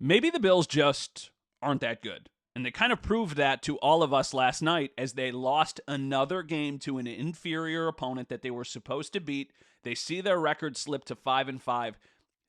Maybe the Bills just aren't that good. And they kind of proved that to all of us last night as they lost another game to an inferior opponent that they were supposed to beat. They see their record slip to 5-5.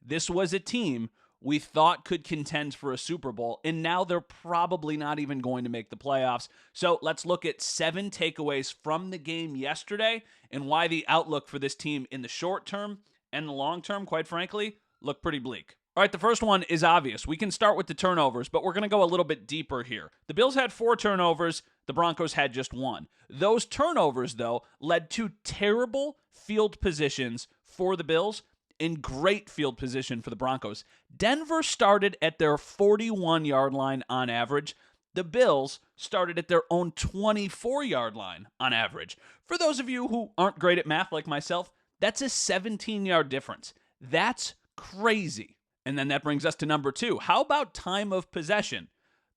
This was a team we thought could contend for a Super Bowl, and now they're probably not even going to make the playoffs. So let's look at 7 takeaways from the game yesterday and why the outlook for this team in the short term and the long term, quite frankly, look pretty bleak. All right, the first one is obvious. We can start with the turnovers, but we're going to go a little bit deeper here. The Bills had 4 turnovers. The Broncos had just 1. Those turnovers, though, led to terrible field positions for the Bills and great field position for the Broncos. Denver started at their 41-yard line on average. The Bills started at their own 24-yard line on average. For those of you who aren't great at math like myself, that's a 17-yard difference. That's crazy. And then that brings us to number 2. How about time of possession?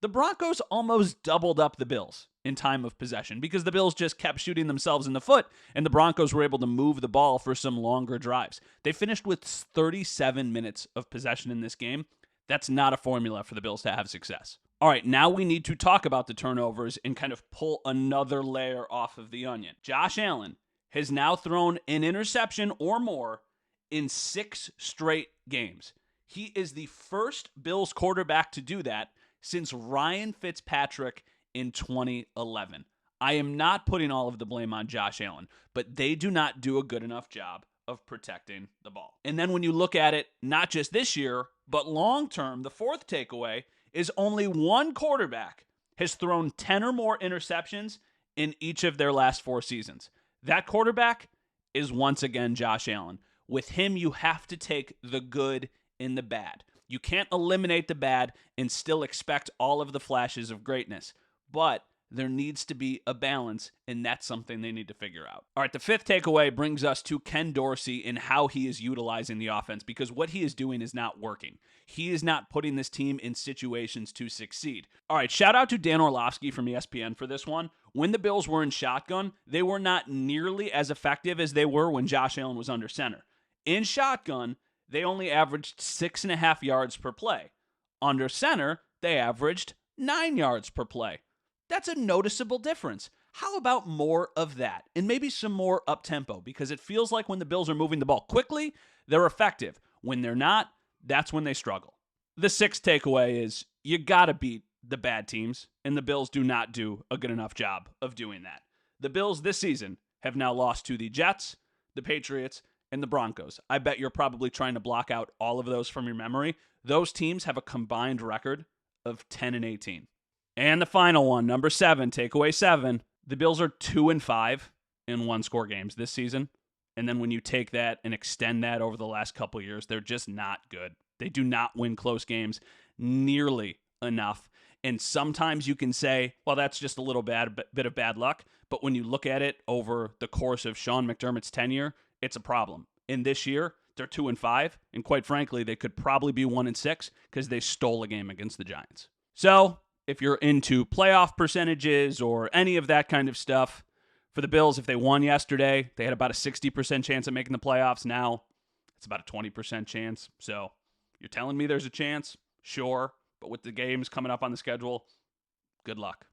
The Broncos almost doubled up the Bills in time of possession because the Bills just kept shooting themselves in the foot, and the Broncos were able to move the ball for some longer drives. They finished with 37 minutes of possession in this game. That's not a formula for the Bills to have success. All right, now we need to talk about the turnovers and kind of pull another layer off of the onion. Josh Allen has now thrown an interception or more in 6 straight games. He is the first Bills quarterback to do that since Ryan Fitzpatrick in 2011. I am not putting all of the blame on Josh Allen, but they do not do a good enough job of protecting the ball. And then when you look at it, not just this year, but long term, the fourth takeaway is only one quarterback has thrown 10 or more interceptions in each of their last 4 seasons. That quarterback is once again Josh Allen. With him, you have to take the good in the bad. You can't eliminate the bad and still expect all of the flashes of greatness. But there needs to be a balance, and that's something they need to figure out. All right, the fifth takeaway brings us to Ken Dorsey and how he is utilizing the offense, because what he is doing is not working. He is not putting this team in situations to succeed. All right, shout out to Dan Orlovsky from ESPN for this one. When the Bills were in shotgun, they were not nearly as effective as they were when Josh Allen was under center. In shotgun, they only averaged 6.5 yards per play. Under center, they averaged 9 yards per play. That's a noticeable difference. How about more of that? And maybe some more up-tempo, because it feels like when the Bills are moving the ball quickly, they're effective. When they're not, that's when they struggle. The sixth takeaway is you got to beat the bad teams, and the Bills do not do a good enough job of doing that. The Bills this season have now lost to the Jets, the Patriots, and the Broncos. I bet you're probably trying to block out all of those from your memory. Those teams have a combined record of 10-18. And the final one, number 7, takeaway 7. The Bills are 2-5 in one-score games this season. And then when you take that and extend that over the last couple of years, they're just not good. They do not win close games nearly enough. And sometimes you can say, well, that's just a little bit of bad luck. But when you look at it over the course of Sean McDermott's tenure, it's a problem. And this year, they're 2-5. And quite frankly, they could probably be 1-6 because they stole a game against the Giants. So if you're into playoff percentages or any of that kind of stuff, for the Bills, if they won yesterday, they had about a 60% chance of making the playoffs. Now, it's about a 20% chance. So you're telling me there's a chance? Sure. But with the games coming up on the schedule, good luck.